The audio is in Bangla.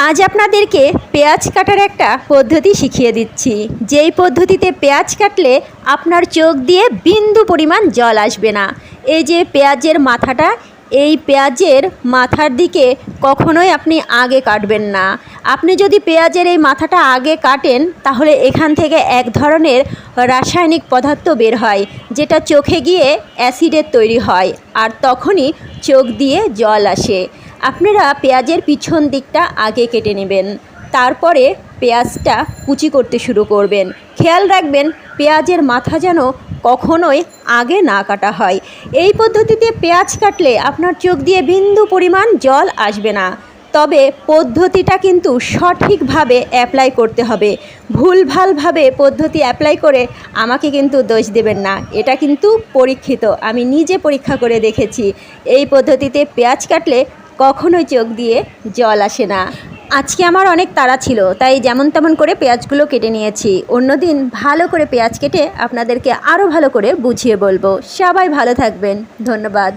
আজ আপনাদেরকে পেঁয়াজ কাটার একটা পদ্ধতি শিখিয়ে দিচ্ছি, যেই পদ্ধতিতে পেঁয়াজ কাটলে আপনার চোখ দিয়ে বিন্দু পরিমাণ জল আসবে না। এই যে পেঁয়াজের মাথাটা, এই পেঁয়াজের মাথার দিকে কখনোই আপনি আগে কাটবেন না। আপনি যদি পেঁয়াজের এই মাথাটা আগে কাটেন, তাহলে এখান থেকে এক ধরনের রাসায়নিক পদার্থ বের হয়, যেটা চোখে গিয়ে অ্যাসিডের তৈরি হয়, আর তখনই চোখ দিয়ে জল আসে। আপনারা পেঁয়াজের পিছন দিকটা আগে কেটে নেবেন, তারপরে পেঁয়াজটা কুচি করতে শুরু করবেন। খেয়াল রাখবেন পেঁয়াজের মাথা যেন কখনোই আগে না কাটা হয়। এই পদ্ধতিতে পেঁয়াজ কাটলে আপনার চোখ দিয়ে বিন্দু পরিমাণ জল আসবে না। তবে পদ্ধতিটা কিন্তু সঠিকভাবে অ্যাপ্লাই করতে হবে। ভুলভালভাবে পদ্ধতি অ্যাপ্লাই করে আমাকে কিন্তু দোষ দেবেন না, এটা কিন্তু পরীক্ষিত, আমি নিজে পরীক্ষা করে দেখেছি। এই পদ্ধতিতে পেঁয়াজ কাটলে কখনোই চোখ দিয়ে জল আসে না। আজকে আমার অনেক তাড়া ছিল, তাই যেমন তেমন করে পেঁয়াজগুলো কেটে নিয়েছি। অন্যদিন ভালো করে পেঁয়াজ কেটে আপনাদেরকে আরও ভালো করে বুঝিয়ে বলবো। সবাই ভালো থাকবেন, ধন্যবাদ।